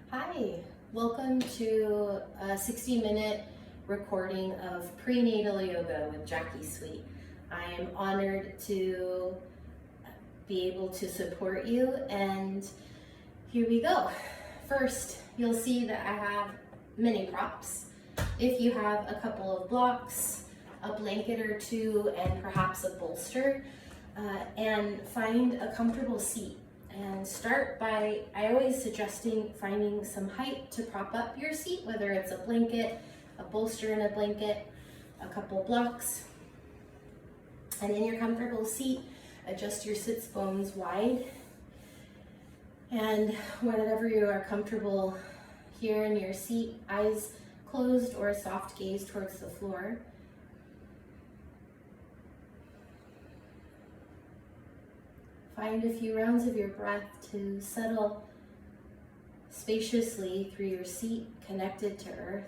Hi, welcome to a 60-minute recording of Prenatal Yoga with Jackie Sweet. I am honored to be able to support you, and here we go. First, you'll see that I have mini props. If you have a couple of blocks, a blanket or two, and perhaps a bolster, and find a comfortable seat. And start by, I always suggesting finding some height to prop up your seat, whether it's a blanket, a bolster and a blanket, a couple blocks. And in your comfortable seat, adjust your sits bones wide. And whenever you are comfortable here in your seat, eyes closed or a soft gaze towards the floor. Find a few rounds of your breath to settle spaciously through your seat, connected to earth.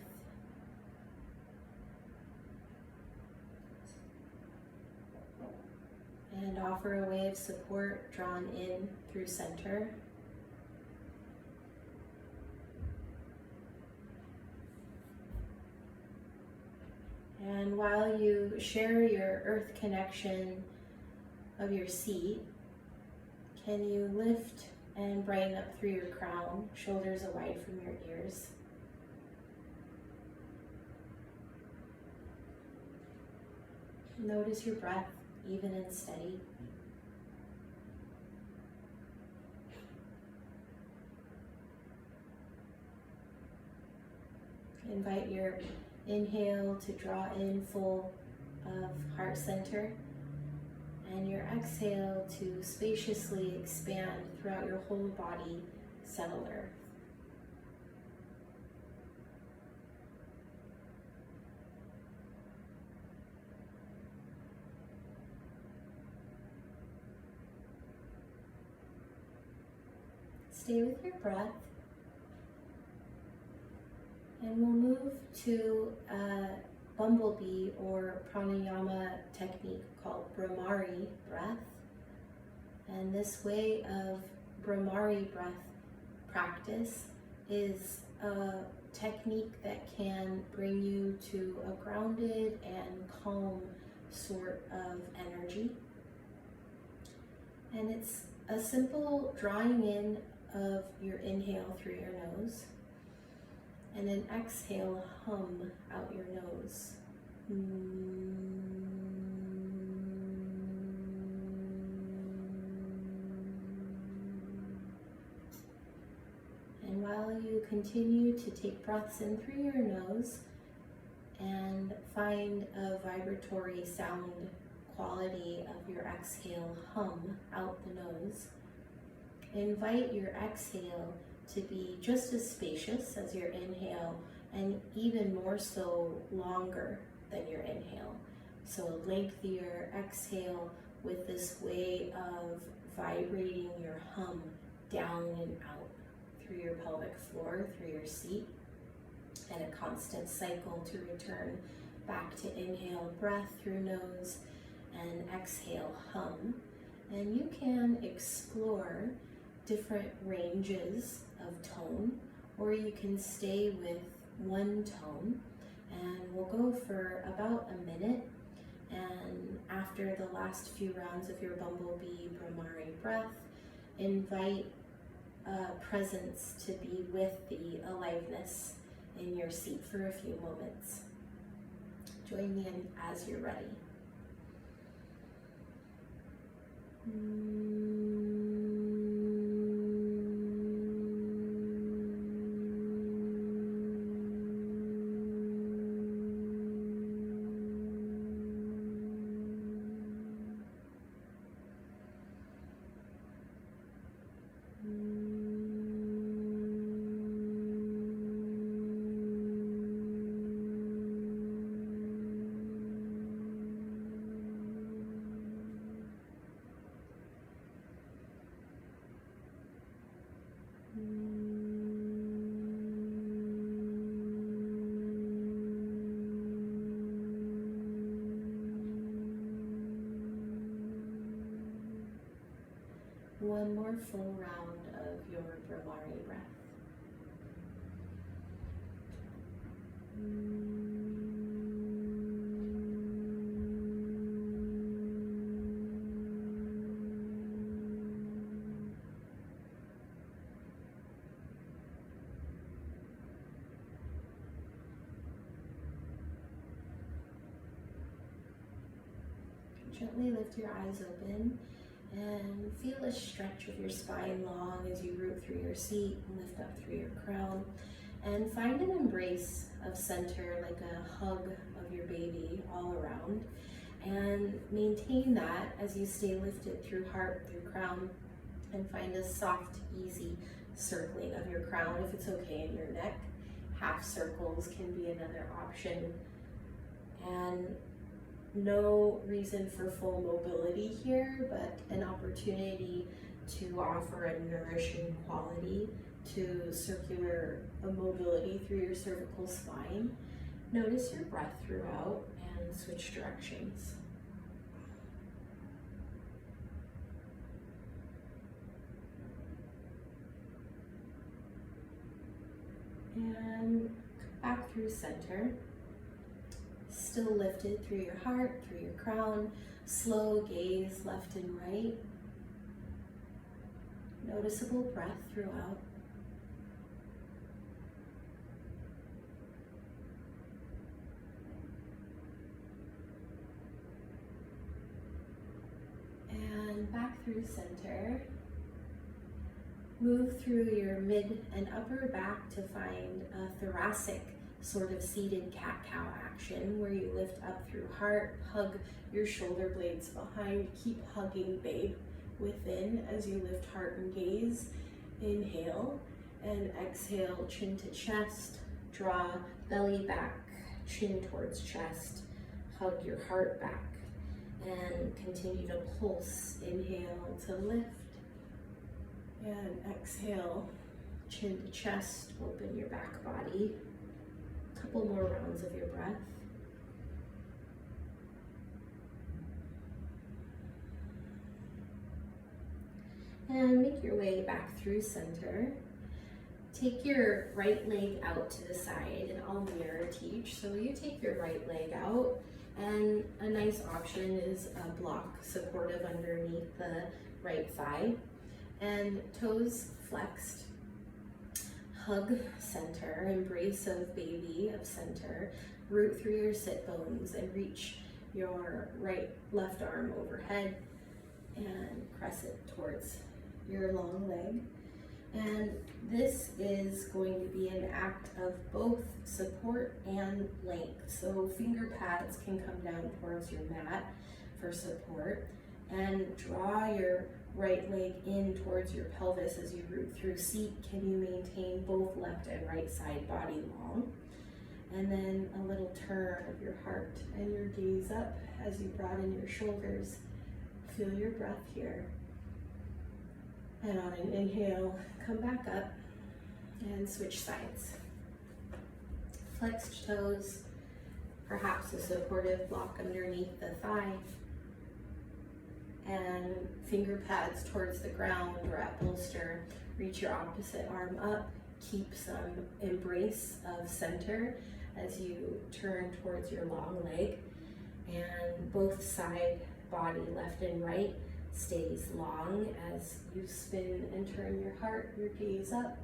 And offer a way of support drawn in through center. And while you share your earth connection of your seat, can you lift and brighten up through your crown, shoulders wide from your ears? Notice your breath, even and steady. Invite your inhale to draw in full of heart center, and your exhale to spaciously expand throughout your whole body, settle earth. Stay with your breath, and we'll move to a bumblebee or pranayama technique called Bhramari breath. And this way of Bhramari breath practice is a technique that can bring you to a grounded and calm sort of energy. And it's a simple drawing in of your inhale through your nose, and an exhale hum out your nose. And while you continue to take breaths in through your nose and find a vibratory sound quality of your exhale hum out the nose, invite your exhale to be just as spacious as your inhale, and even more so longer than your inhale. So lengthen your exhale with this way of vibrating your hum down and out through your pelvic floor, through your seat, and a constant cycle to return back to inhale breath through nose and exhale hum. And you can explore different ranges of tone, or you can stay with one tone, and we'll go for about a minute. And after the last few rounds of your bumblebee Bhramari breath, invite presence to be with the aliveness in your seat for a few moments. Join me in as you're ready. One more full round of your Bhramari breath. gently lift your eyes open and feel a stretch of your spine long as you root through your seat and lift up through your crown. And find an embrace of center, like a hug of your baby all around. And maintain that as you stay lifted through heart, through crown, and find a soft, easy circling of your crown if it's okay in your neck. Half circles can be another option. And no reason for full mobility here, but an opportunity to offer a nourishing quality to circular mobility through your cervical spine. Notice your breath throughout and switch directions. And back through center. Still lifted through your heart, through your crown. Slow gaze left and right. Noticeable breath throughout. And back through center. Move through your mid and upper back to find a thoracic sort of seated cat-cow action where you lift up through heart, hug your shoulder blades behind, keep hugging babe within as you lift heart and gaze. Inhale and exhale, chin to chest, draw belly back, chin towards chest, hug your heart back, and continue to pulse. Inhale to lift, and exhale, chin to chest, open your back body. Couple more rounds of your breath. And make your way back through center. Take your right leg out to the side, and I'll mirror teach. So you take your right leg out, and a nice option is a block supportive underneath the right thigh, and toes flexed. Hug center, embrace of baby of center, root through your sit bones and reach your left arm overhead and press it towards your long leg. And this is going to be an act of both support and length. So finger pads can come down towards your mat for support, and draw your right leg in towards your pelvis as you root through seat. Can you maintain both left and right side body long? And then a little turn of your heart and your gaze up as you broaden your shoulders. Feel your breath here. And on an inhale, come back up and switch sides. Flexed toes, perhaps a supportive block underneath the thigh, and finger pads towards the ground or at bolster. Reach your opposite arm up. Keep some embrace of center as you turn towards your long leg, and both side body, left and right, stays long as you spin and turn your heart, your gaze up,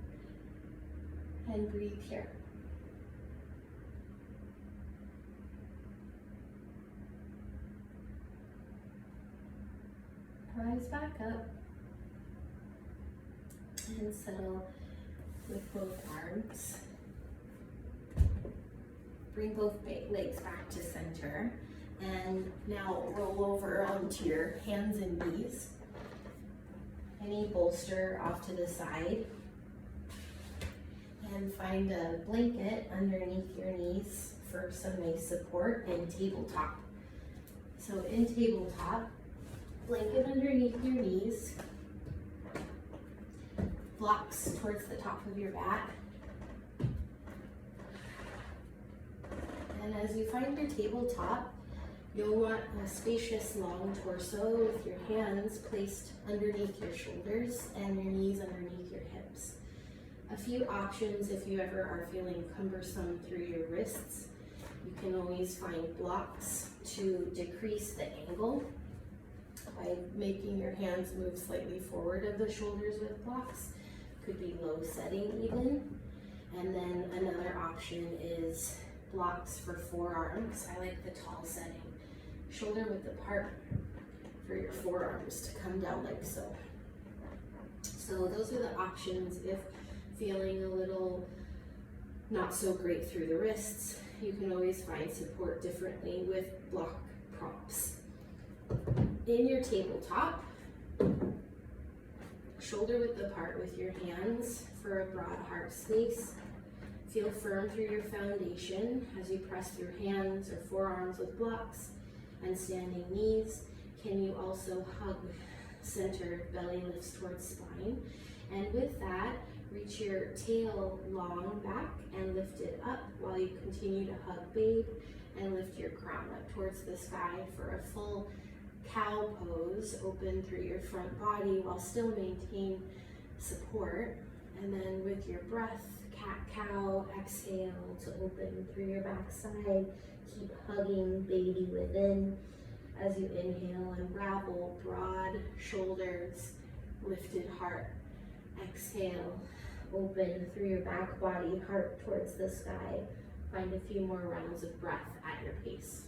and breathe here. Rise back up and settle with both arms. Bring both legs back to center, and now roll over onto your hands and knees. Any bolster off to the side, and find a blanket underneath your knees for some nice support in tabletop. So in tabletop, blanket underneath your knees, blocks towards the top of your back. And as you find your tabletop, you'll want a spacious long torso with your hands placed underneath your shoulders and your knees underneath your hips. A few options if you ever are feeling cumbersome through your wrists. You can always find blocks to decrease the angle by making your hands move slightly forward of the shoulders with blocks. Could be low setting even. And then another option is blocks for forearms. I like the tall setting. Shoulder width apart, for your forearms to come down like so. So those are the options if feeling a little not so great through the wrists. You can always find support differently with block props. In your tabletop, shoulder width apart with your hands for a broad heart space. Feel firm through your foundation as you press through hands or forearms with blocks and standing knees. Can you also hug center, belly lifts towards spine? And with that, reach your tail long back and lift it up while you continue to hug babe and lift your crown up towards the sky for a full cow pose. Open through your front body while still maintain support. And then with your breath, cat-cow, exhale to open through your backside. Keep hugging baby within as you inhale, unravel broad shoulders, lifted heart. Exhale, open through your back body, heart towards the sky. Find a few more rounds of breath at your pace.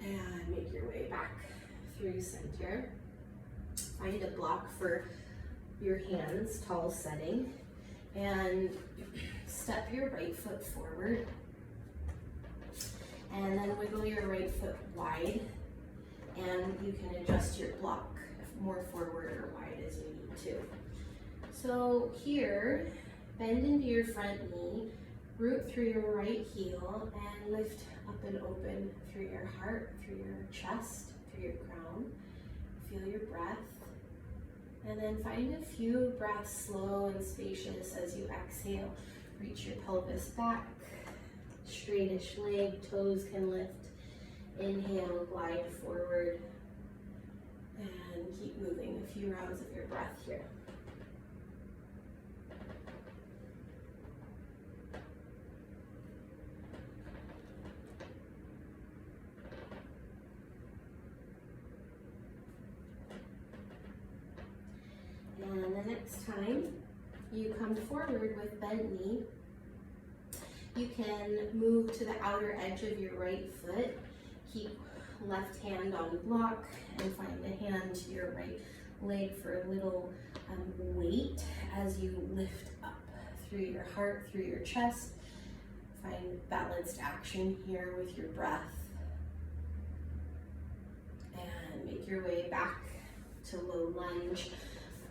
And make your way back through center. Find a block for your hands, tall setting, and step your right foot forward. And then wiggle your right foot wide, and you can adjust your block more forward or wide as you need to. So here, bend into your front knee, root through your right heel, and lift up and open through your heart, through your chest, through your crown. Feel your breath. And then find a few breaths slow and spacious as you exhale. Reach your pelvis back, straightish leg, toes can lift. Inhale, glide forward, and keep moving a few rounds of your breath here. And the next time you come forward with bent knee, you can move to the outer edge of your right foot. Keep left hand on block and find a hand to your right leg for a little weight as you lift up through your heart, through your chest. Find balanced action here with your breath. And make your way back to low lunge.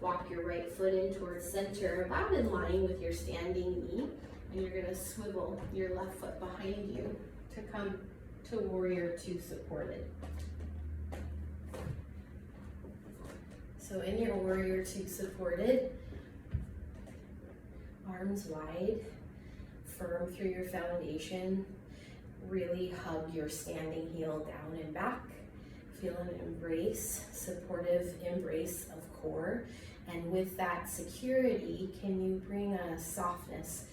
Walk your right foot in towards center, about in line with your standing knee. And you're going to swivel your left foot behind you to come to warrior two supported. So in your warrior two supported, arms wide, firm through your foundation. Really hug your standing heel down and back. Feel an embrace, supportive embrace of core. And with that security, can you bring a softness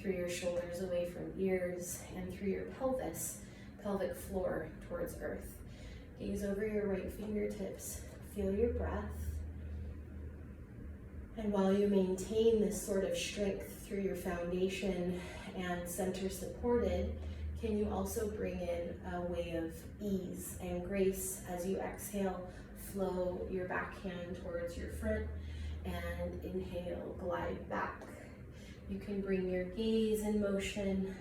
through your shoulders away from ears and through your pelvis, pelvic floor towards earth. Gaze over your right fingertips. Feel your breath. And while you maintain this sort of strength through your foundation and center supported, can you also bring in a way of ease and grace as you exhale, flow your back hand towards your front, and inhale, glide back. You can bring your gaze in motion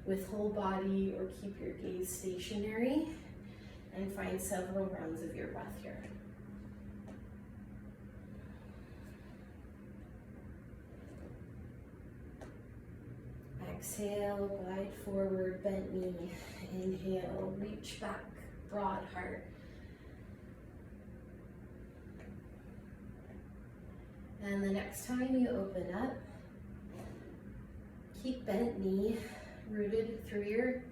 with whole body or keep your gaze stationary and find several rounds of your breath here. Exhale, glide forward, bent knee. Inhale, reach back, broad heart. And the next time you open up, keep bent knee rooted through your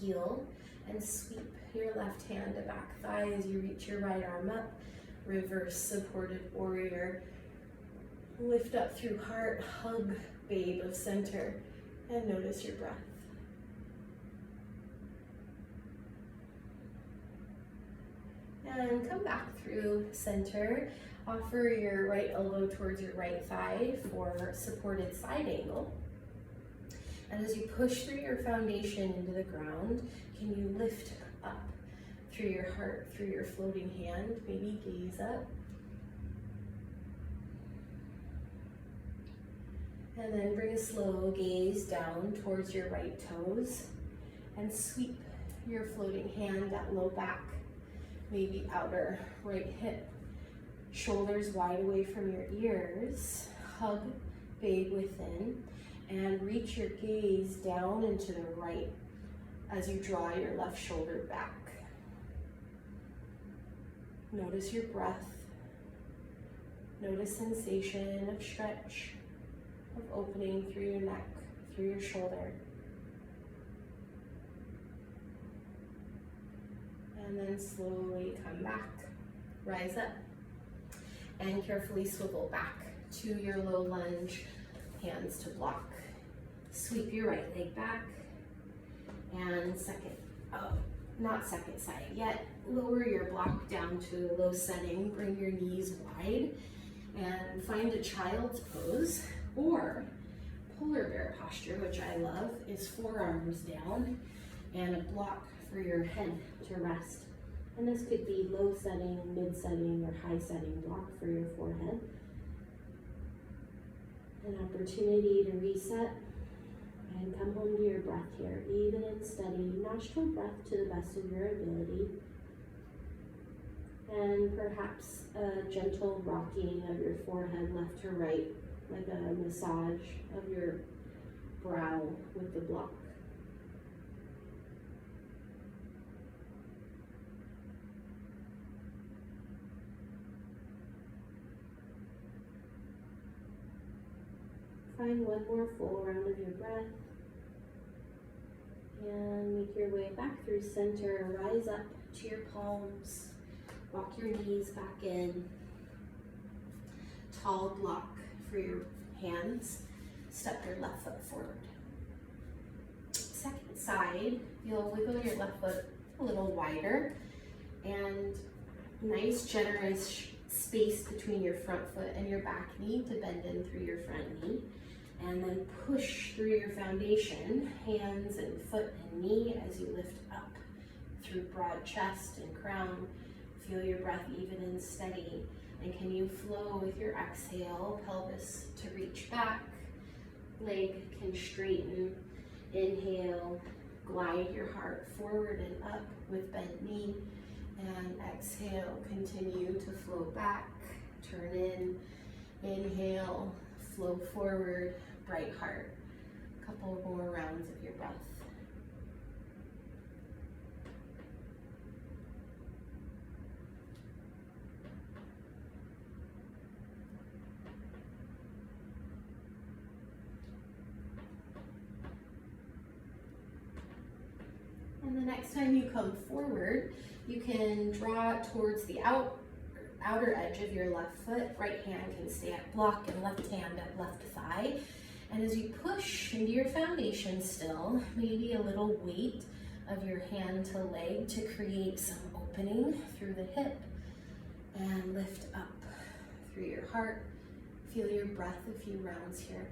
heel and sweep your left hand to back thigh as you reach your right arm up. Reverse supported warrior. Lift up through heart, hug babe of center, and notice your breath. And come back through center. Offer your right elbow towards your right thigh for supported side angle. And as you push through your foundation into the ground, can you lift up through your heart, through your floating hand, maybe gaze up. And then bring a slow gaze down towards your right toes and sweep your floating hand at low back, maybe outer right hip. Shoulders wide away from your ears. Hug babe within and reach your gaze down into the right as you draw your left shoulder back. Notice your breath. Notice sensation of stretch, of opening through your neck, through your shoulder. And then slowly come back. Rise up and carefully swivel back to your low lunge, hands to block. Sweep your right leg back and not second side yet. Lower your block down to a low setting. Bring your knees wide and find a child's pose or polar bear posture, which I love, is forearms down and a block for your head to rest. And this could be low setting, mid setting, or high setting block for your forehead. An opportunity to reset and come home to your breath here, even and steady, nostril breath to the best of your ability. And perhaps a gentle rocking of your forehead left to right, like a massage of your brow with the block. Find one more full round of your breath and make your way back through center. Rise up to your palms, walk your knees back in. Tall block for your hands. Step your left foot forward. Second side, you'll wiggle your left foot a little wider and nice generous space between your front foot and your back knee to bend in through your front knee. And then push through your foundation, hands and foot and knee as you lift up through broad chest and crown. Feel your breath even and steady. And can you flow with your exhale, pelvis to reach back, leg can straighten. Inhale, glide your heart forward and up with bent knee. And exhale, continue to flow back, turn in. Inhale, flow forward, bright heart. A couple more rounds of your breath. And the next time you come forward, you can draw towards the outer edge of your left foot. Right hand can stay at block and left hand at left thigh. And as you push into your foundation still, maybe a little weight of your hand to leg to create some opening through the hip. And lift up through your heart. Feel your breath a few rounds here.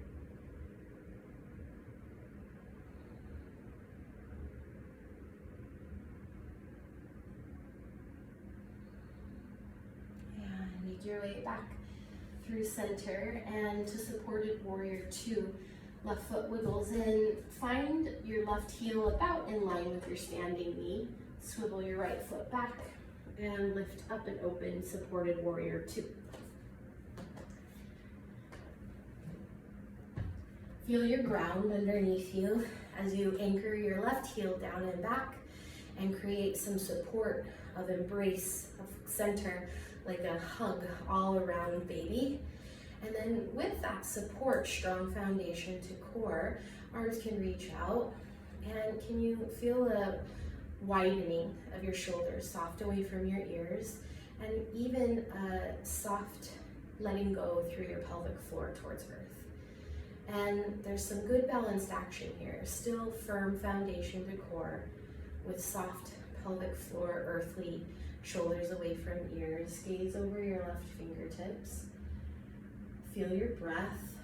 Make your way back through center and to supported warrior 2. Left foot wiggles in. Find your left heel about in line with your standing knee. Swivel your right foot back and lift up and open supported warrior 2. Feel your ground underneath you as you anchor your left heel down and back and create some support of embrace of center, like a hug all around baby. And then with that support, strong foundation to core, arms can reach out. And can you feel a widening of your shoulders, soft away from your ears, and even a soft letting go through your pelvic floor towards earth. And there's some good balanced action here. Still firm foundation to core with soft pelvic floor, earthly, shoulders away from ears. Gaze over your left fingertips. Feel your breath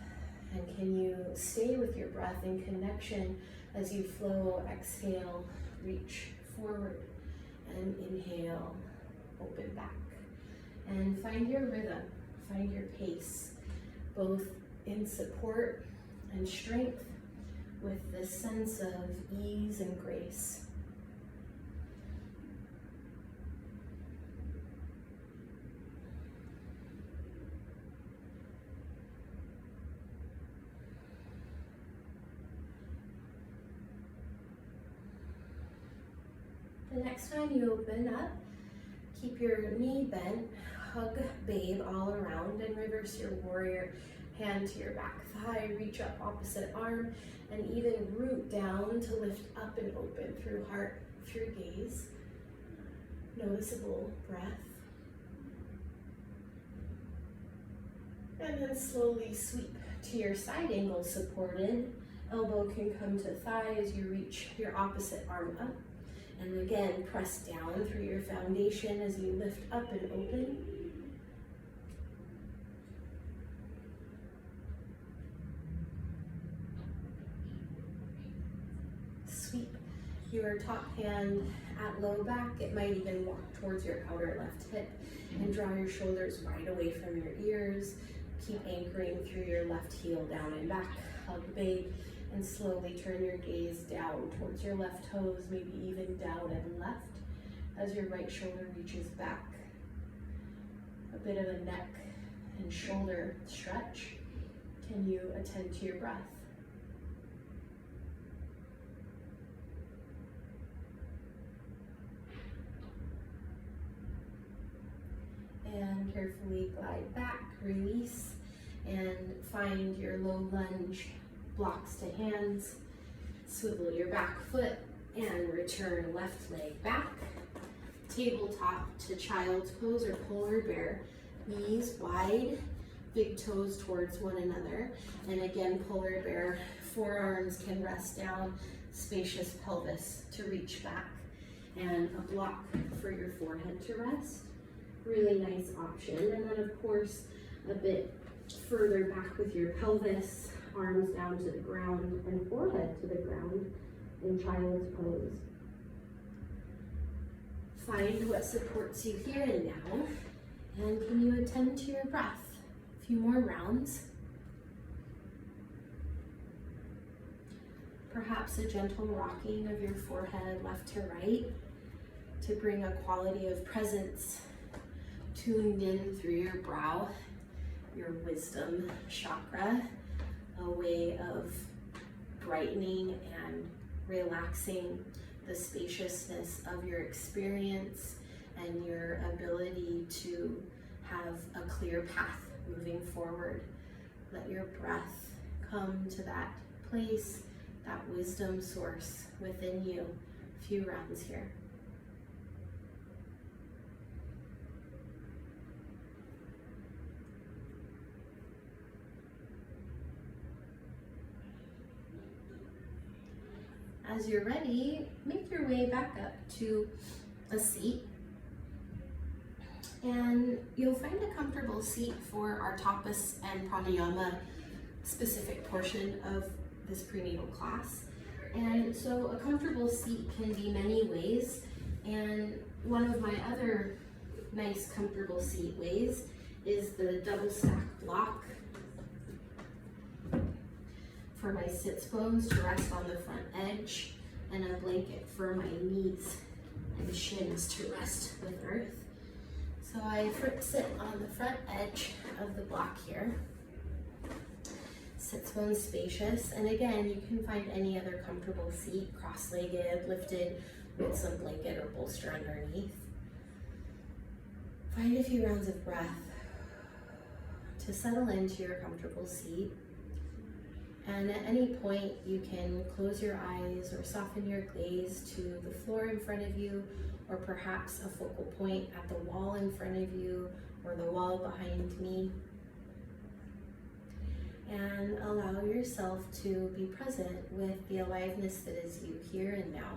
And can you stay with your breath in connection as you flow? Exhale, reach forward, and inhale, open back. And find your rhythm, find your pace, both in support and strength, with this sense of ease and grace. The next time you open up, keep your knee bent, hug babe all around, and reverse your warrior. Hand to your back thigh, reach up opposite arm, and even root down to lift up and open through heart, through gaze. Noticeable breath. And then slowly sweep to your side angle supported. Elbow can come to thigh as you reach your opposite arm up. And again, press down through your foundation as you lift up and open. Sweep your top hand at low back. It might even walk towards your outer left hip, and draw your shoulders wide away from your ears. Keep anchoring through your left heel down and back. Hug babe. And slowly turn your gaze down towards your left toes, maybe even down and left, as your right shoulder reaches back. A bit of a neck and shoulder stretch. Can you attend to your breath? And carefully glide back, release, and find your low lunge. Blocks to hands, swivel your back foot, and return left leg back. Tabletop to child's pose or polar bear. Knees wide, big toes towards one another. And again, polar bear, forearms can rest down, spacious pelvis to reach back. And a block for your forehead to rest. Really nice option. And then of course, a bit further back with your pelvis, arms down to the ground and forehead to the ground in child's pose. Find what supports you here and now, and can you attend to your breath? A few more rounds. Perhaps a gentle rocking of your forehead left to right to bring a quality of presence tuned in through your brow, your wisdom chakra, a way of brightening and relaxing the spaciousness of your experience and your ability to have a clear path moving forward. Let your breath come to that place, that wisdom source within you. A few rounds here. As you're ready, make your way back up to a seat. And you'll find a comfortable seat for our tapas and pranayama specific portion of this prenatal class. And so a comfortable seat can be many ways. And one of my other nice comfortable seat ways is the double stack block for my sits bones to rest on the front edge, and a blanket for my knees and shins to rest with earth. So I sit on the front edge of the block here. Sits bones spacious, and again, you can find any other comfortable seat, cross-legged, lifted with some blanket or bolster underneath. Find a few rounds of breath to settle into your comfortable seat. And at any point, you can close your eyes or soften your gaze to the floor in front of you, or perhaps a focal point at the wall in front of you or the wall behind me. And allow yourself to be present with the aliveness that is you here and now.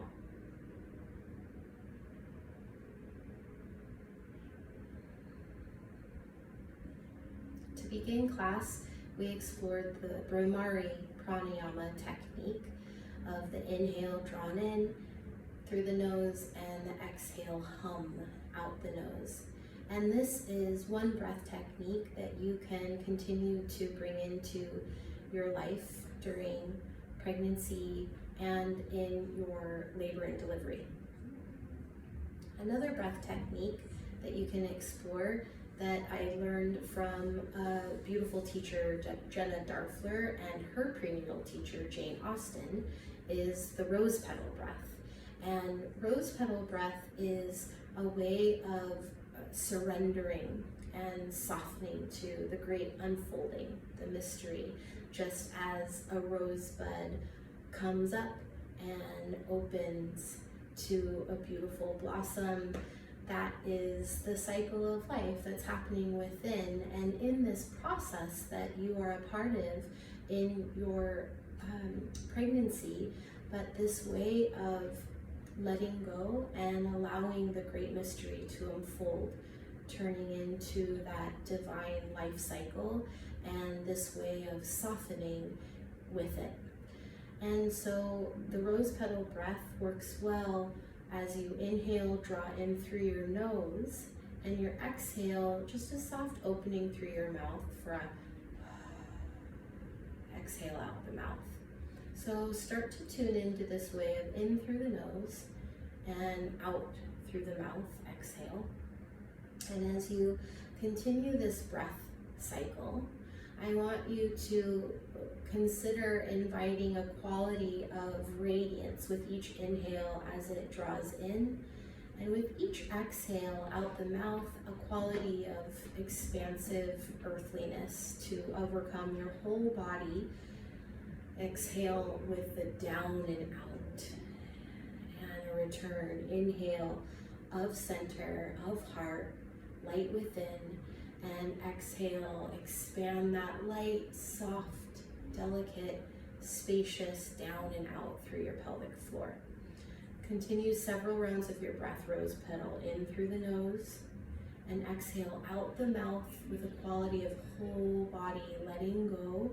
To begin class, we explored the Bhramari pranayama technique of the inhale drawn in through the nose and the exhale hum out the nose. And this is one breath technique that you can continue to bring into your life during pregnancy and in your labor and delivery. Another breath technique that you can explore that I learned from a beautiful teacher, Jenna Darfler, and her prenatal teacher, Jane Austen, is the rose petal breath. And rose petal breath is a way of surrendering and softening to the great unfolding, the mystery, just as a rosebud comes up and opens to a beautiful blossom. That is the cycle of life that's happening within, and in this process that you are a part of in your pregnancy, but this way of letting go and allowing the great mystery to unfold, turning into that divine life cycle, and this way of softening with it. And so the rose petal breath works well as you inhale, draw in through your nose, and your exhale, just a soft opening through your mouth for a exhale out the mouth. So start to tune into this way of in through the nose and out through the mouth, exhale. And as you continue this breath cycle, I want you to consider inviting a quality of radiance with each inhale as it draws in, and with each exhale out the mouth, a quality of expansive earthliness to overcome your whole body. Exhale with the down and out, and a return. Inhale of center, of heart, light within, and exhale, expand that light, soft, delicate, spacious down and out through your pelvic floor. Continue several rounds of your breath, rose petal, in through the nose, and exhale out the mouth with a quality of whole body letting go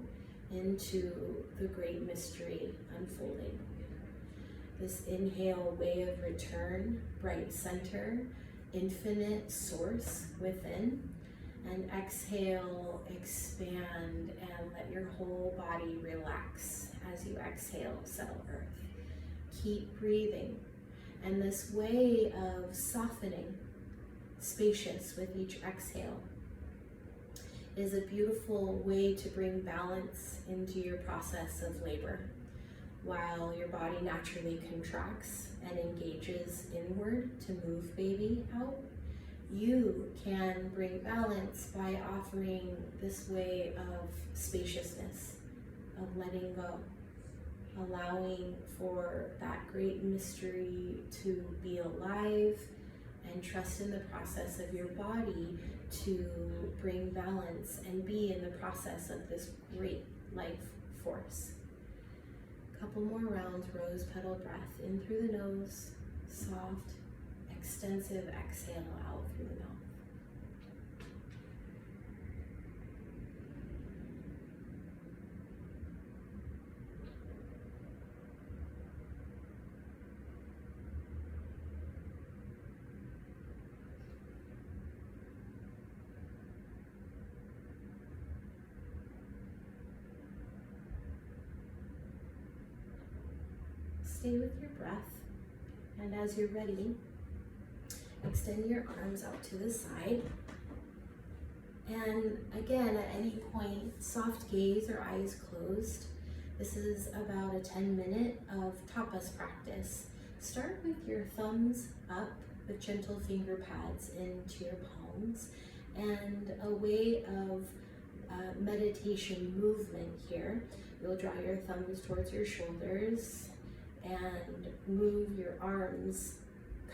into the great mystery unfolding. This inhale, way of return, bright center, infinite source within. And exhale, expand, and let your whole body relax as you exhale, settle earth. Keep breathing. And this way of softening, spacious with each exhale, is a beautiful way to bring balance into your process of labor. While your body naturally contracts and engages inward to move baby out, you can bring balance by offering this way of spaciousness, of letting go, allowing for that great mystery to be alive, and trust in the process of your body to bring balance and be in the process of this great life force. A couple more rounds, rose petal breath, in through the nose, soft, extensive exhale out through the mouth. Stay with your breath, and as you're ready, extend your arms out to the side. And again, at any point, soft gaze or eyes closed. This is about a 10-minute of tapas practice. Start with your thumbs up with gentle finger pads into your palms, and a way of meditation movement here. You'll draw your thumbs towards your shoulders and move your arms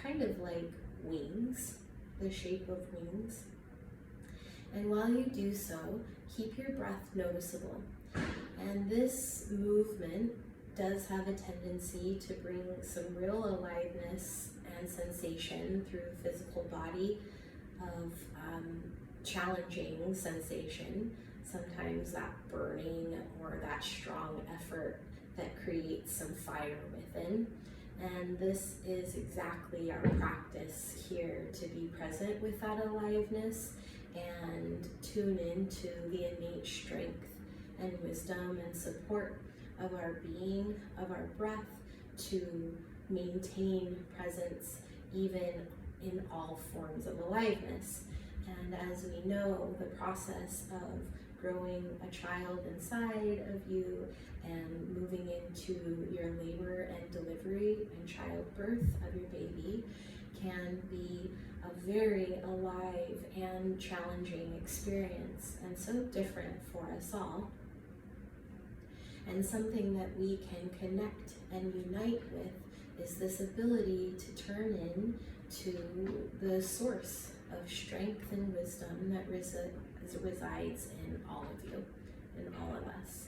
kind of like wings, the shape of wings. And while you do so, keep your breath noticeable. And this movement does have a tendency to bring some real aliveness and sensation through the physical body of challenging sensation, sometimes that burning or that strong effort that creates some fire within. And this is exactly our practice here, to be present with that aliveness and tune into the innate strength and wisdom and support of our being, of our breath, to maintain presence even in all forms of aliveness. And as we know, the process of growing a child inside of you and moving into your labor and delivery and childbirth of your baby can be a very alive and challenging experience, and so different for us all, and something that we can connect and unite with is this ability to turn in to the source of strength and wisdom that resides in all of you, in all of us.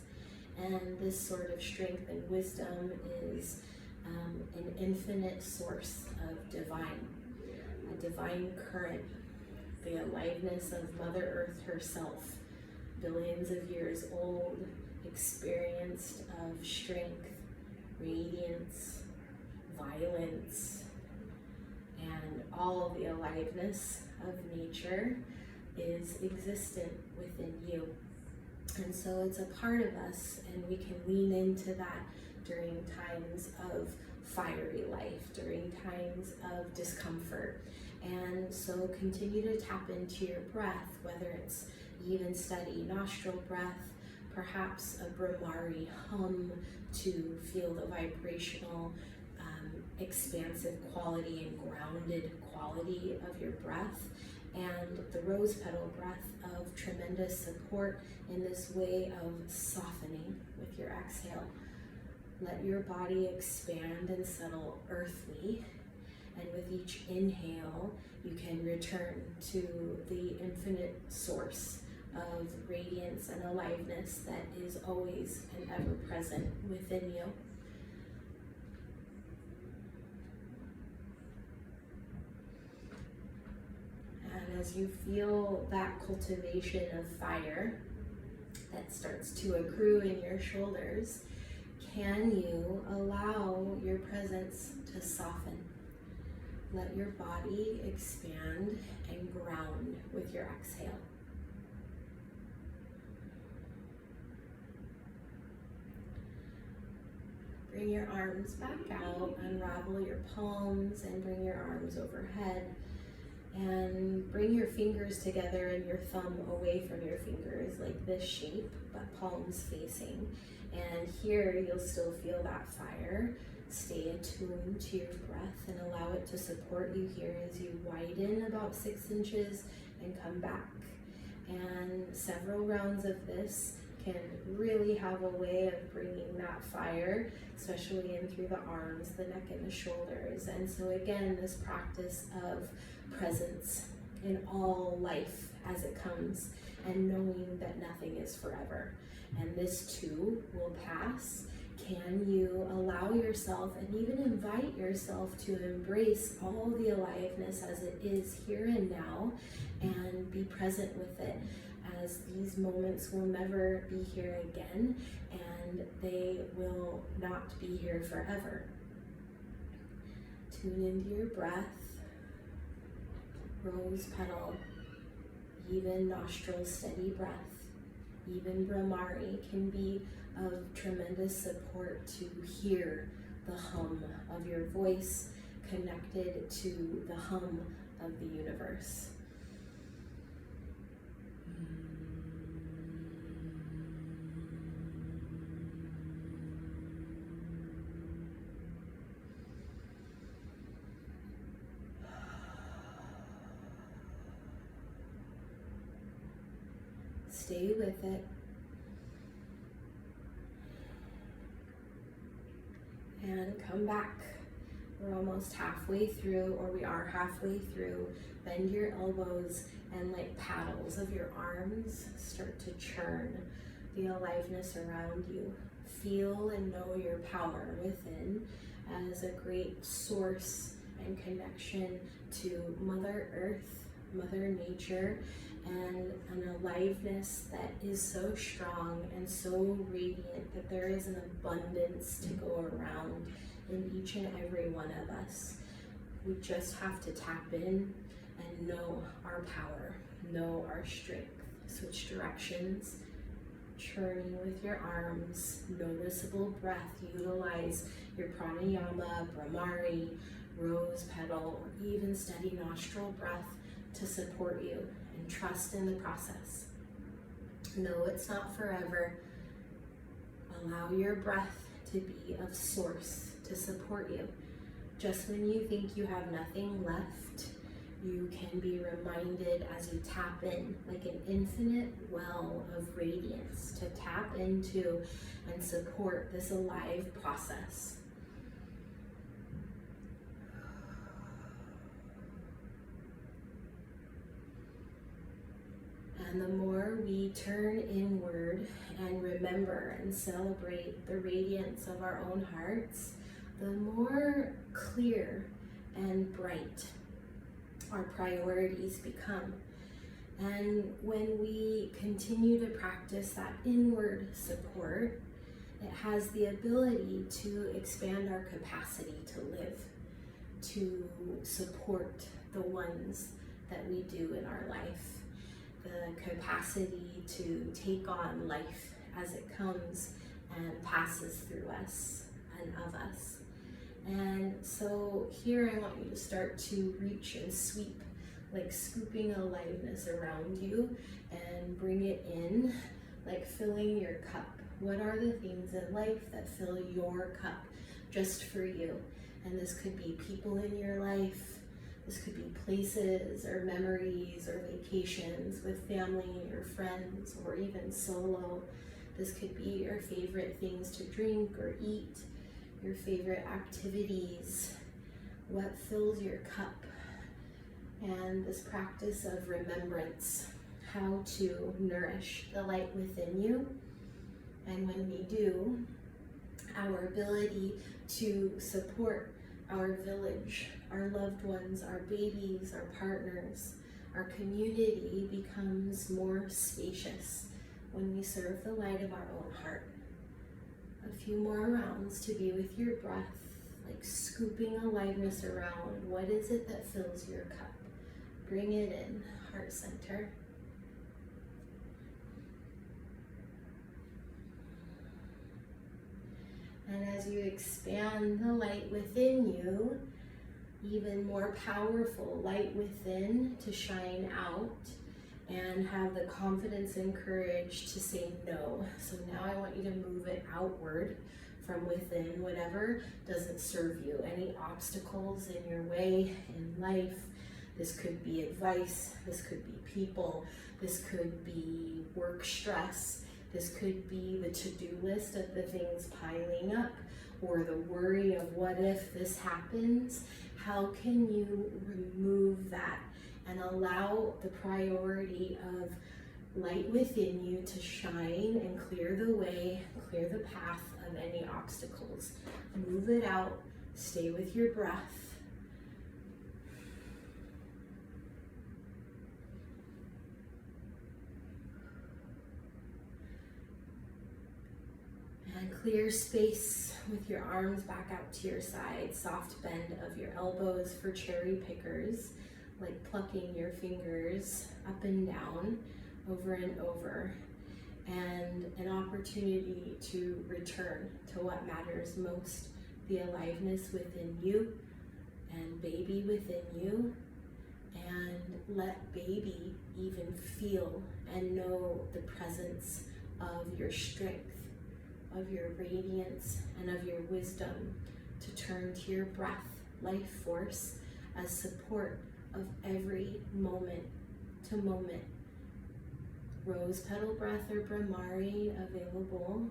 And this sort of strength and wisdom is an infinite source of divine, a divine current, the aliveness of Mother Earth herself, billions of years old, experienced of strength, radiance, violence, and all the aliveness of nature is existent within you. And so it's a part of us, and we can lean into that during times of fiery life, during times of discomfort. And so continue to tap into your breath, whether it's even steady nostril breath, perhaps a Bhramari hum to feel the vibrational, expansive quality and grounded quality of your breath, and the rose petal breath of tremendous support in this way of softening with your exhale. Let your body expand and settle earthly, and with each inhale, you can return to the infinite source of radiance and aliveness that is always and ever present within you. And as you feel that cultivation of fire that starts to accrue in your shoulders, can you allow your presence to soften? Let your body expand and ground with your exhale. Bring your arms back out, unravel your palms, and bring your arms overhead. And bring your fingers together and your thumb away from your fingers, like this shape, but palms facing. And here you'll still feel that fire. Stay attuned to your breath and allow it to support you here as you widen about 6 inches and come back. And several rounds of this can really have a way of bringing that fire, especially in through the arms, the neck, and the shoulders. And so again, this practice of presence in all life as it comes, and knowing that nothing is forever. And this too will pass. Can you allow yourself and even invite yourself to embrace all the aliveness as it is here and now, and be present with it, as these moments will never be here again, and they will not be here forever. Tune into your breath. Rose petal, even nostril steady breath, even Bhramari can be of tremendous support to hear the hum of your voice connected to the hum of the universe. Stay with it. And come back. We're almost halfway through, or we are halfway through. Bend your elbows and like paddles of your arms start to churn the aliveness around you. Feel and know your power within as a great source and connection to Mother Earth, Mother Nature and an aliveness that is so strong and so radiant that there is an abundance to go around in each and every one of us. We just have to tap in and know our power, know our strength. Switch directions, churning with your arms, noticeable breath. Utilize your pranayama, Bhramari, rose petal, or even steady nostril breath to support you, and trust in the process. No, it's not forever. Allow your breath to be of source to support you. Just when you think you have nothing left, you can be reminded as you tap in, like an infinite well of radiance, to tap into and support this alive process. And the more we turn inward and remember and celebrate the radiance of our own hearts, the more clear and bright our priorities become. And when we continue to practice that inward support, it has the ability to expand our capacity to live, to support the ones that we do in our life, the capacity to take on life as it comes and passes through us and of us. And so here I want you to start to reach and sweep, like scooping aliveness around you, and bring it in, like filling your cup. What are the things in life that fill your cup just for you? And this could be people in your life, this could be places or memories or vacations with family or friends, or even solo. This could be your favorite things to drink or eat, your favorite activities, what fills your cup, and this practice of remembrance, how to nourish the light within you. And when we do, our ability to support our village, our loved ones, our babies, our partners, our community becomes more spacious when we serve the light of our own heart. A few more rounds to be with your breath, like scooping aliveness around. What is it that fills your cup? Bring it in, heart center. And as you expand the light within you, even more powerful light within to shine out, and have the confidence and courage to say no. So now I want you to move it outward from within, whatever doesn't serve you, any obstacles in your way in life. This could be advice, this could be people, this could be work stress, this could be the to-do list of the things piling up, or the worry of what if this happens. How can you remove that and allow the priority of light within you to shine and clear the way, clear the path of any obstacles? Move it out, stay with your breath. And clear space with your arms back out to your side, soft bend of your elbows for cherry pickers, like plucking your fingers up and down, over and over, and an opportunity to return to what matters most, the aliveness within you and baby within you, and let baby even feel and know the presence of your strength, of your radiance, and of your wisdom to turn to your breath, life force, as support of every moment to moment. Rose petal breath or Bhramari available.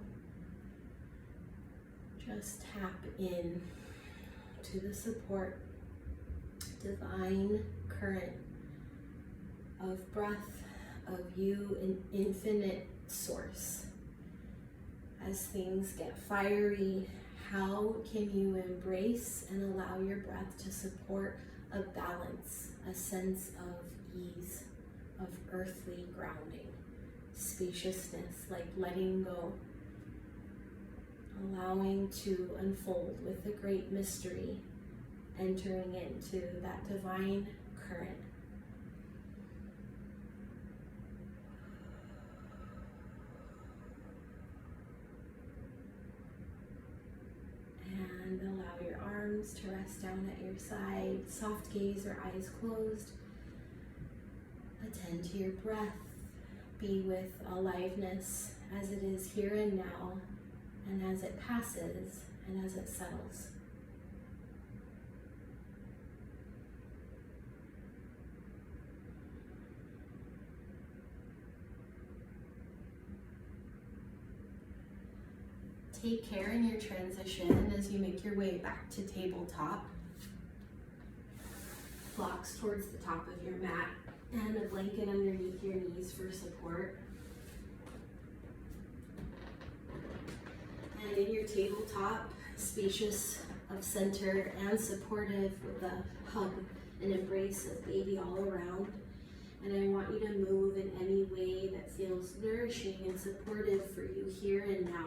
Just tap in to the support, divine current of breath, of you, an infinite source. As things get fiery, how can you embrace and allow your breath to support a balance, a sense of ease, of earthly grounding, spaciousness, like letting go, allowing to unfold with the great mystery, entering into that divine current. And allow your arms to rest down at your side, soft gaze or eyes closed. Attend to your breath. Be with aliveness as it is here and now, and as it passes and as it settles. Take care in your transition as you make your way back to tabletop. Blocks towards the top of your mat and a blanket underneath your knees for support. And in your tabletop, spacious of center and supportive with a hug and embrace of baby all around. And I want you to move in any way that feels nourishing and supportive for you here and now.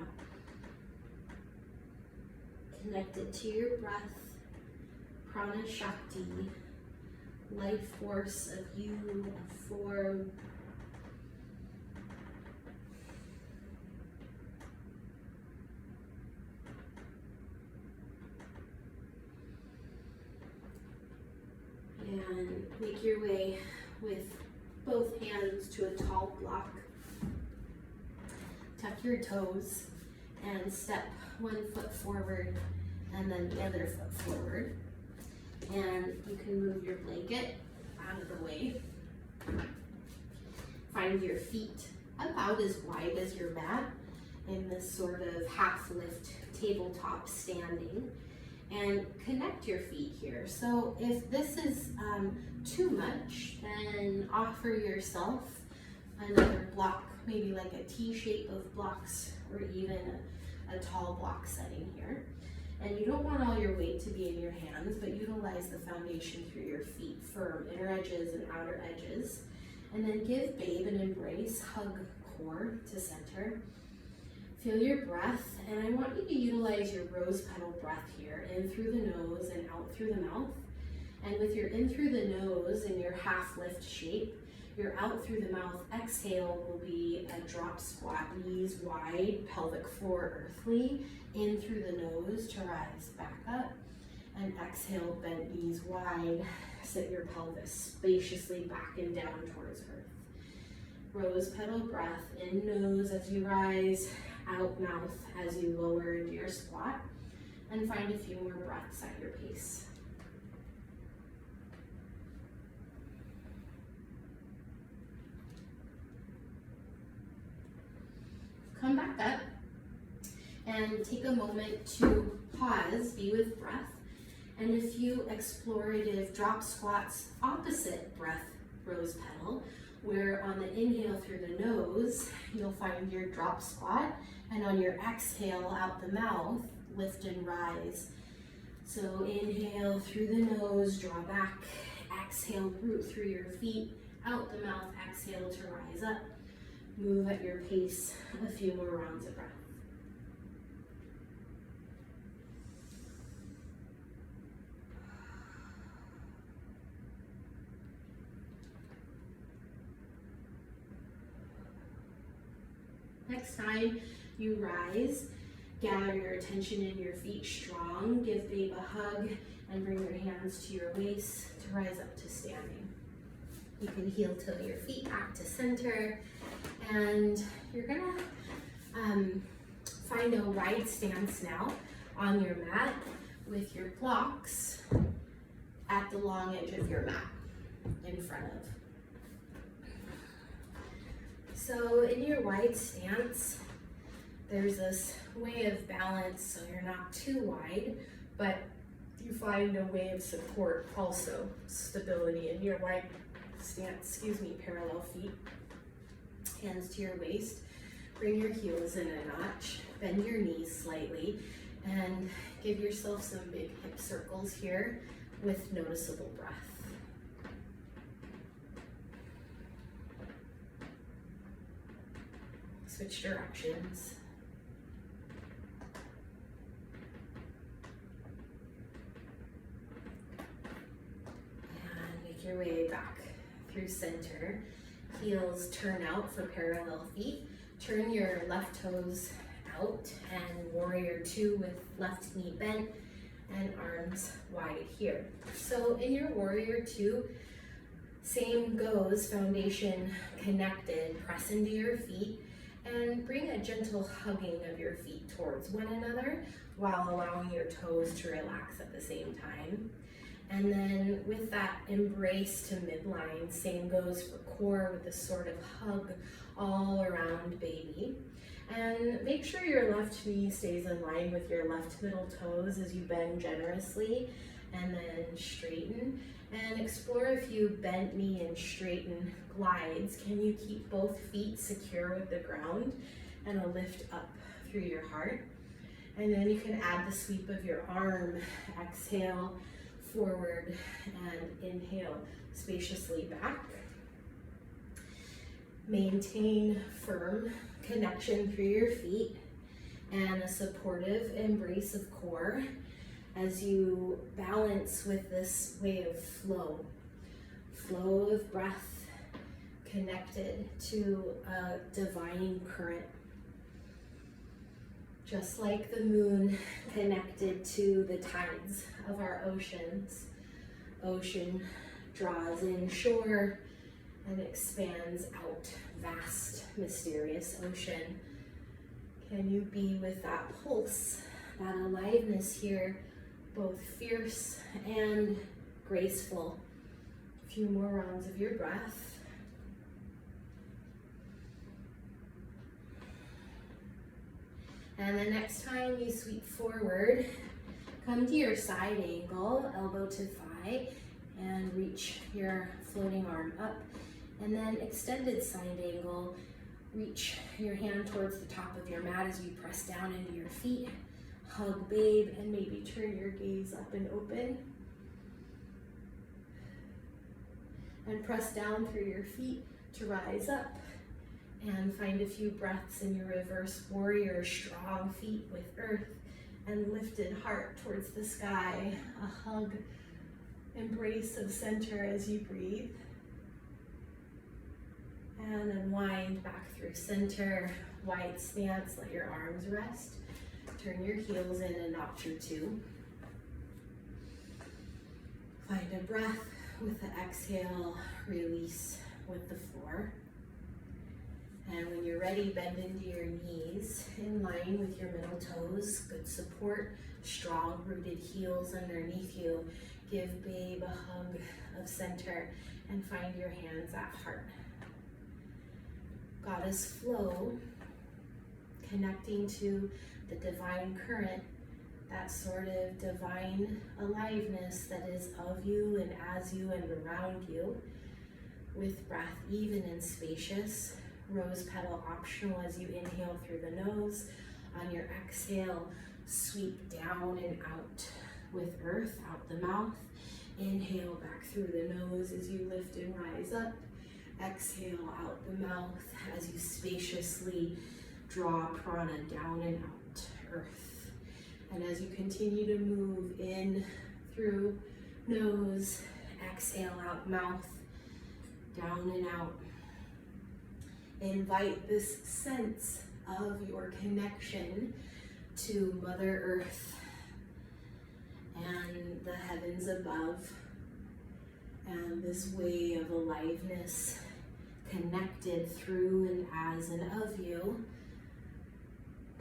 Connected to your breath, prana shakti, life force of you, of form. And make your way with both hands to a tall block. Tuck your toes and step 1 foot forward and then the other foot forward. And you can move your blanket out of the way. Find your feet about as wide as your mat in this sort of half lift tabletop standing. And connect your feet here. So if this is too much, then offer yourself another block, maybe like a T shape of blocks or even a tall block setting here. And you don't want all your weight to be in your hands, but utilize the foundation through your feet, firm inner edges and outer edges. And then give babe an embrace, hug core to center. Feel your breath, and I want you to utilize your rose petal breath here, in through the nose and out through the mouth. And with your in through the nose in your half lift shape, your out through the mouth exhale will be a drop squat, knees wide, pelvic floor earthly, in through the nose to rise back up, and exhale, bent knees wide, sit your pelvis spaciously back and down towards earth. Rose petal breath, in nose as you rise, out mouth as you lower into your squat, and find a few more breaths at your pace. Come back up and take a moment to pause, be with breath, and a few explorative drop squats opposite breath rose petal, where on the inhale through the nose, you'll find your drop squat, and on your exhale out the mouth, lift and rise. So inhale through the nose, draw back, exhale, root through your feet, out the mouth, exhale to rise up. Move at your pace, a few more rounds of breath. Next time you rise, gather your attention in your feet strong, give babe a hug, and bring your hands to your waist to rise up to standing. You can heel toe your feet back to center, and you're gonna find a wide stance now on your mat with your blocks at the long edge of your mat in front of. So in your wide stance, there's this way of balance so you're not too wide, but you find a way of support also, stability in your wide stance, parallel feet, hands to your waist. Bring your heels in a notch, bend your knees slightly, and give yourself some big hip circles here with noticeable breath. Switch directions. And make your way back through center. Heels turn out for parallel feet. Turn your left toes out and warrior two with left knee bent and arms wide here. So in your warrior two, same goes, foundation connected, press into your feet and bring a gentle hugging of your feet towards one another while allowing your toes to relax at the same time. And then with that embrace to midline, same goes for core with a sort of hug all around baby. And make sure your left knee stays in line with your left middle toes as you bend generously and then straighten. And explore a few bent knee and straighten glides. Can you keep both feet secure with the ground and a lift up through your heart? And then you can add the sweep of your arm. Exhale forward and inhale spaciously back. Maintain firm connection through your feet and a supportive embrace of core as you balance with this way of flow of breath connected to a divine current. Just like the moon connected to the tides of our oceans. Ocean draws in shore and expands out, vast, mysterious ocean. Can you be with that pulse, that aliveness here, both fierce and graceful? A few more rounds of your breath. And the next time you sweep forward, come to your side angle, elbow to thigh, and reach your floating arm up. And then extended side angle, reach your hand towards the top of your mat as you press down into your feet. Hug babe and maybe turn your gaze up and open. And press down through your feet to rise up. And find a few breaths in your reverse warrior, strong feet with earth and lifted heart towards the sky. A hug, embrace of center as you breathe. And unwind back through center, wide stance, let your arms rest. Turn your heels in a notch or two. Find a breath with the exhale, release with the floor. And when you're ready, bend into your knees in line with your middle toes. Good support, strong rooted heels underneath you. Give babe a hug of center and find your hands at heart. Goddess flow, connecting to the divine current, that sort of divine aliveness that is of you and as you and around you. With breath even and spacious. Rose petal optional as you inhale through the nose. On your exhale, sweep down and out with earth, out the mouth. Inhale back through the nose as you lift and rise up. Exhale out the mouth as you spaciously draw prana down and out, earth. And as you continue to move in through nose, exhale out mouth, down and out. Invite this sense of your connection to Mother Earth and the heavens above, and this way of aliveness connected through and as and of you.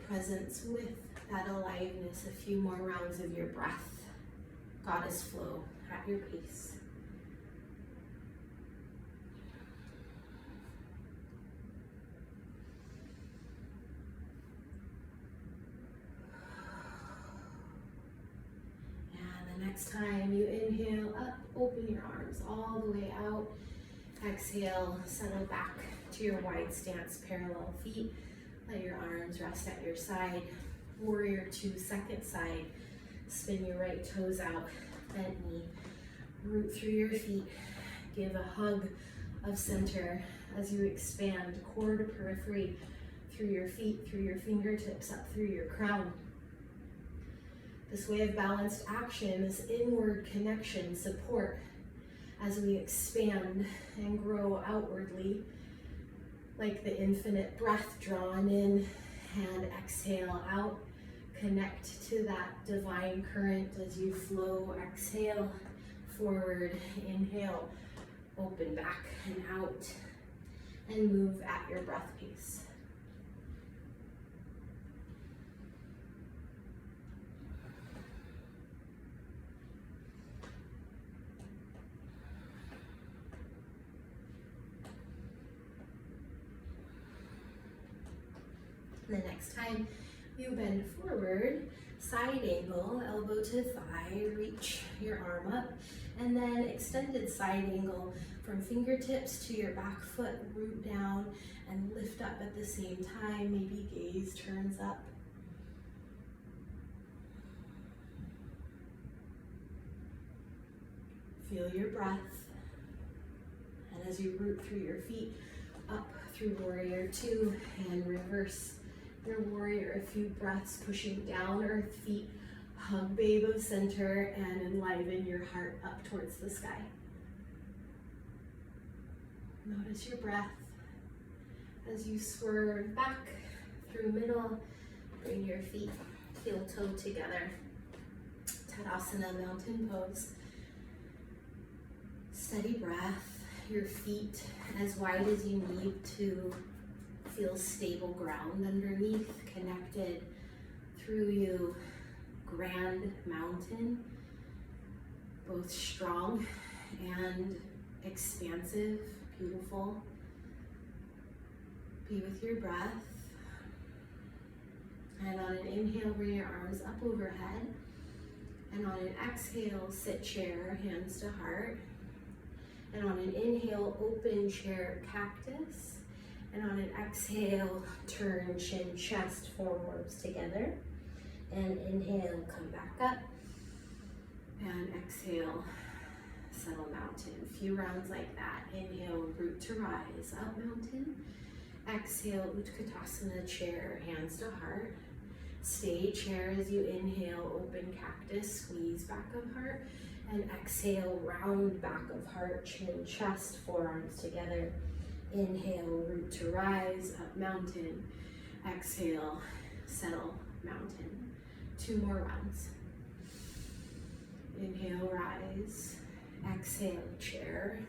Presence with that aliveness, a few more rounds of your breath. Goddess flow at your pace. Next time you inhale up, open your arms all the way out. Exhale, settle back to your wide stance, parallel feet. Let your arms rest at your side. Warrior two, second side. Spin your right toes out, bent knee. Root through your feet. Give a hug of center as you expand core to periphery through your feet, through your fingertips, up through your crown. This way of balanced action, this inward connection, support as we expand and grow outwardly, like the infinite breath drawn in and exhale out. Connect to that divine current as you flow. Exhale, forward, inhale, open back and out, and move at your breath pace. The next time you bend forward, side angle, elbow to thigh, reach your arm up, and then extended side angle from fingertips to your back foot, root down and lift up at the same time. Maybe gaze turns up. Feel your breath. And as you root through your feet, up through warrior two and reverse your warrior. A few breaths pushing down, earth feet, hug babe of center, and enliven your heart up towards the sky. Notice your breath as you swerve back through middle. Bring your feet heel toe together. Tadasana, mountain pose. Steady breath, your feet as wide as you need to feel stable ground underneath, connected through you. Grand mountain, both strong and expansive, beautiful. Be with your breath. And on an inhale, bring your arms up overhead. And on an exhale, sit chair, hands to heart. And on an inhale, open chair, cactus. And on an exhale, turn chin, chest, forearms together. And inhale, come back up. And exhale, settle mountain. A few rounds like that. Inhale, root to rise, up mountain. Exhale, Utkatasana, chair, hands to heart. Stay chair as you inhale, open cactus, squeeze back of heart. And exhale, round back of heart, chin, chest, forearms together. Inhale, root to rise, up mountain. Exhale, settle mountain. 2 more rounds. Inhale, rise. Exhale, chair.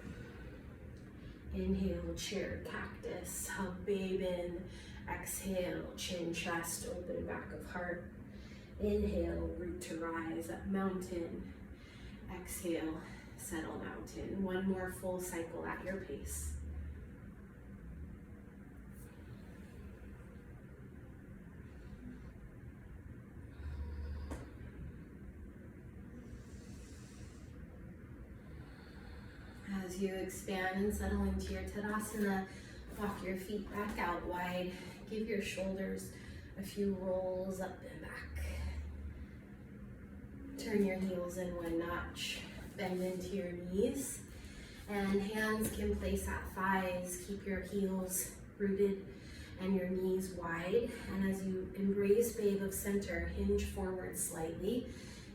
Inhale, chair, cactus, hug babe in. Exhale, chin, chest, open back of heart. Inhale, root to rise, up mountain. Exhale, settle mountain. 1 more full cycle at your pace. As you expand and settle into your Tadasana, walk your feet back out wide. Give your shoulders a few rolls up and back. Turn your heels in 1 notch. Bend into your knees. And hands can place at thighs. Keep your heels rooted and your knees wide. And as you embrace babe of center, hinge forward slightly.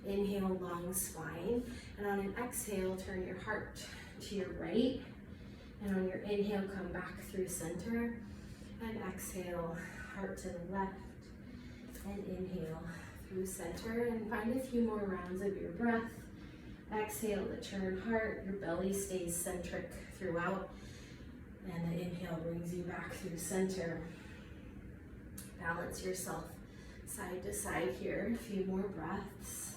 Inhale, long spine. And on an exhale, turn your heart to your right, and on your inhale, come back through center, and exhale, heart to the left, and inhale through center, and find a few more rounds of your breath. Exhale to turn heart, your belly stays centric throughout, and the inhale brings you back through center. Balance yourself side to side here, a few more breaths.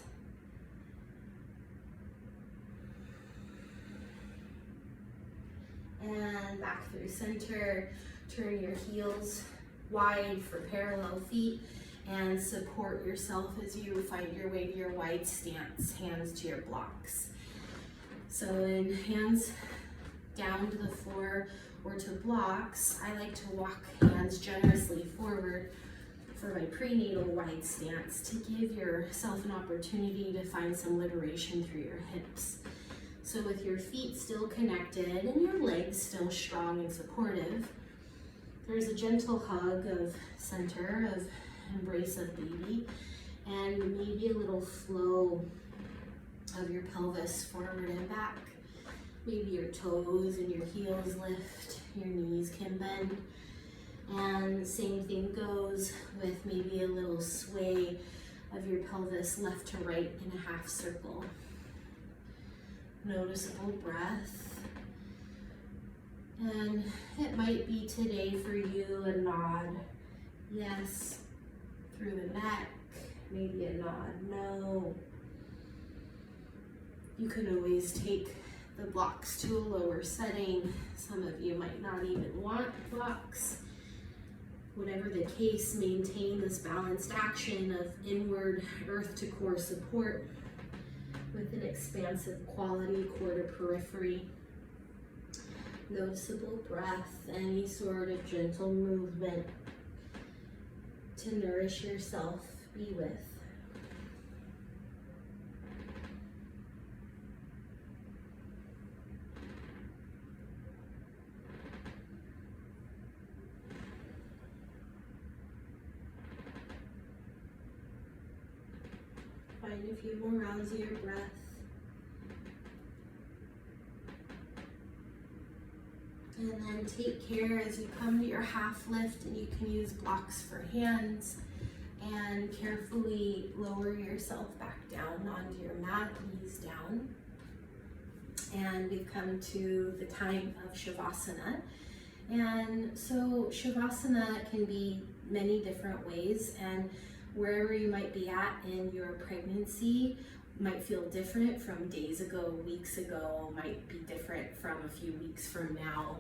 And back through center. Turn your heels wide for parallel feet and support yourself as you find your way to your wide stance, hands to your blocks. So in hands down to the floor or to blocks, I like to walk hands generously forward for my prenatal wide stance to give yourself an opportunity to find some liberation through your hips. So with your feet still connected and your legs still strong and supportive, There's a gentle hug of center, of embrace of baby, and maybe a little flow of your pelvis forward and back. Maybe your toes and your heels lift, your knees can bend. And same thing goes with maybe a little sway of your pelvis left to right in a half circle. Noticeable breath. And it might be today for you a nod, yes, through the neck, maybe a nod, no. You can always take the blocks to a lower setting. Some of you might not even want blocks. Whatever the case, maintain this balanced action of inward earth to core support with an expansive quality core to periphery. Noticeable breath, any sort of gentle movement to nourish yourself, be with. Find a few more rounds of your breath. And then take care as you come to your half lift, and you can use blocks for hands, and carefully lower yourself back down onto your mat, knees down. And we've come to the time of Shavasana. And so Shavasana can be many different ways, and wherever you might be at in your pregnancy might feel different from days ago, weeks ago, might be different from a few weeks from now.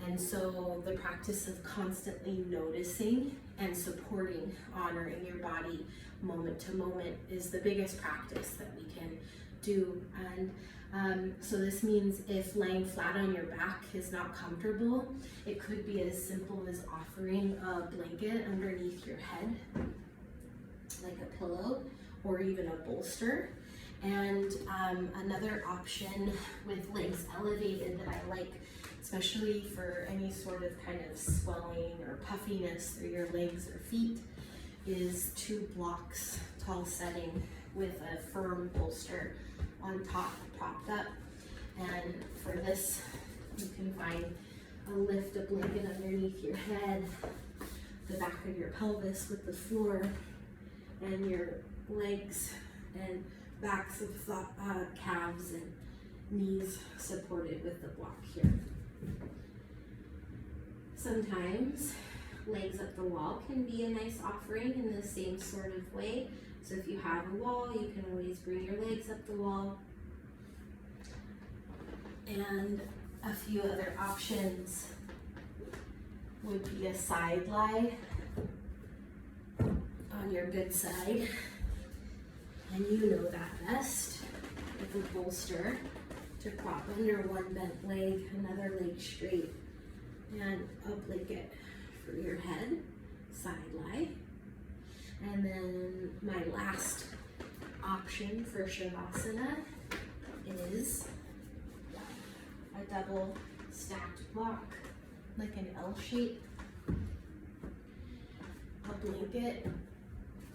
And so the practice of constantly noticing and supporting, honoring your body moment to moment is the biggest practice that we can do. And so this means if laying flat on your back is not comfortable, it could be as simple as offering a blanket underneath your head, like a pillow or even a bolster. And another option with legs elevated that I like, especially for any sort of kind of swelling or puffiness through your legs or feet, is 2 blocks tall setting with a firm bolster on top, propped up. And for this, you can find a lift, a blanket underneath your head, the back of your pelvis with the floor, and your legs and backs of calves and knees supported with the block here. Sometimes legs up the wall can be a nice offering in the same sort of way. So if you have a wall, you can always bring your legs up the wall. And a few other options would be a side lie on your good side. And you know that best, with a bolster to prop under one bent leg, another leg straight, and a blanket for your head, side lie. And then my last option for Shavasana is a double stacked block, like an L shape, a blanket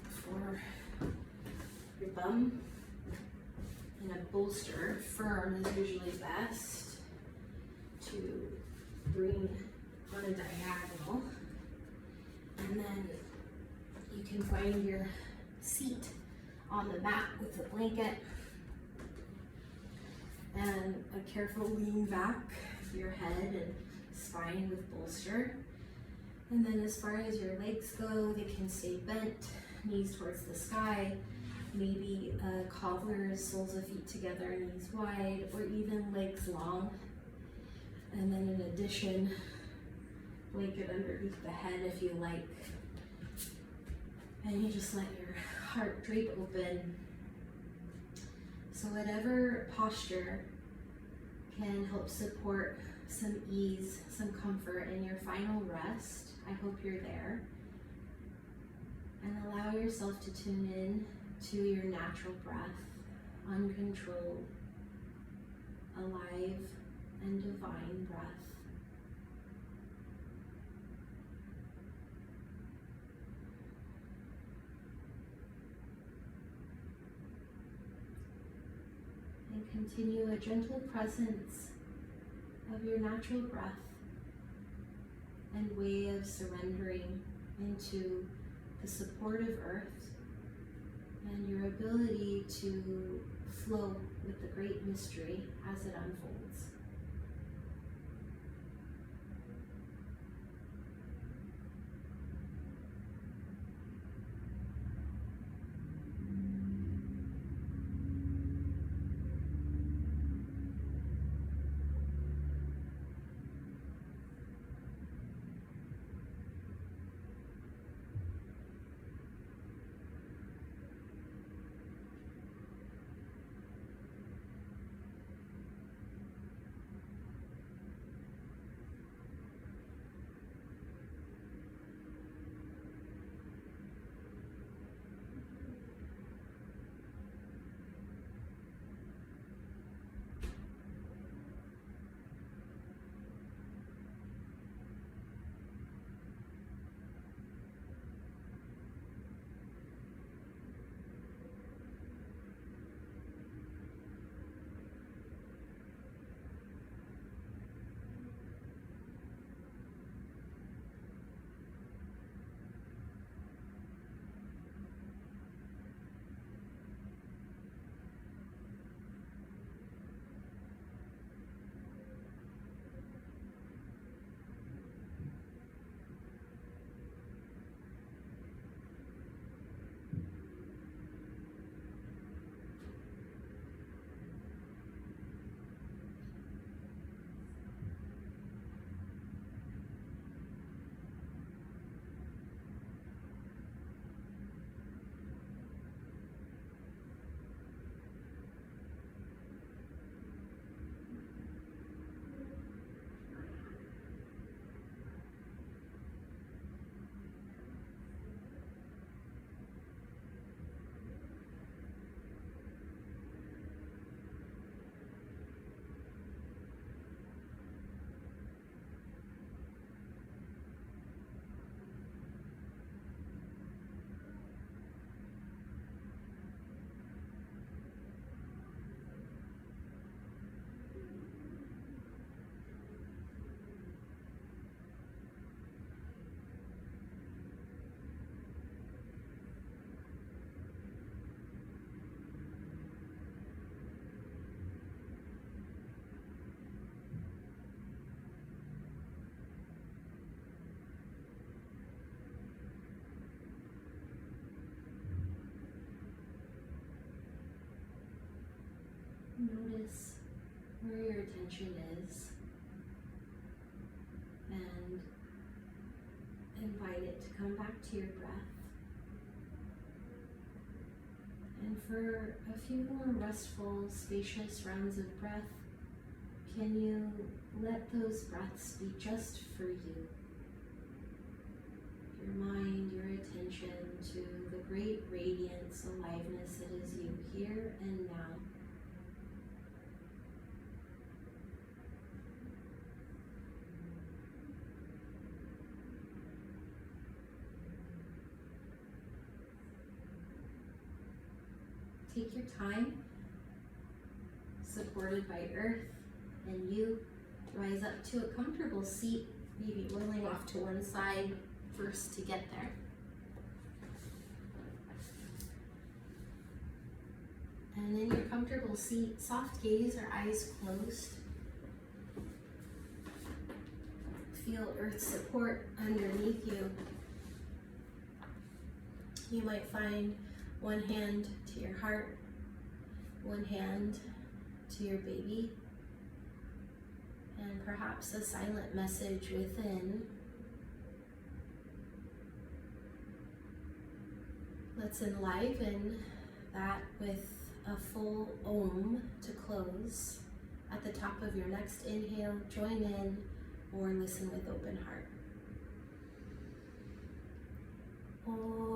for your bum, and a bolster. Firm is usually best to bring on a diagonal. And then you can find your seat on the mat with the blanket, and a careful lean back of your head and spine with bolster. And then as far as your legs go, they can stay bent, knees towards the sky, maybe cobblers, soles of feet together, knees wide, or even legs long. And then in addition, blanket underneath the head if you like. And you just let your heart drape open. So whatever posture can help support some ease, some comfort in your final rest, I hope you're there. And allow yourself to tune in to your natural breath, uncontrolled, alive, and divine breath. Continue a gentle presence of your natural breath and way of surrendering into the support of earth and your ability to flow with the great mystery as it unfolds. Notice where your attention is and invite it to come back to your breath. And for a few more restful, spacious rounds of breath, can you let those breaths be just for you? Your mind, your attention to the great radiance, aliveness that is you here and now. Take your time, supported by earth and you. Rise up to a comfortable seat, maybe rolling off to one side first to get there. And in your comfortable seat, soft gaze or eyes closed. Feel earth's support underneath you. You might find one hand to your heart, one hand to your baby, and perhaps a silent message within. Let's enliven that with a full Om to close. At the top of your next inhale, join in or listen with open heart. Om.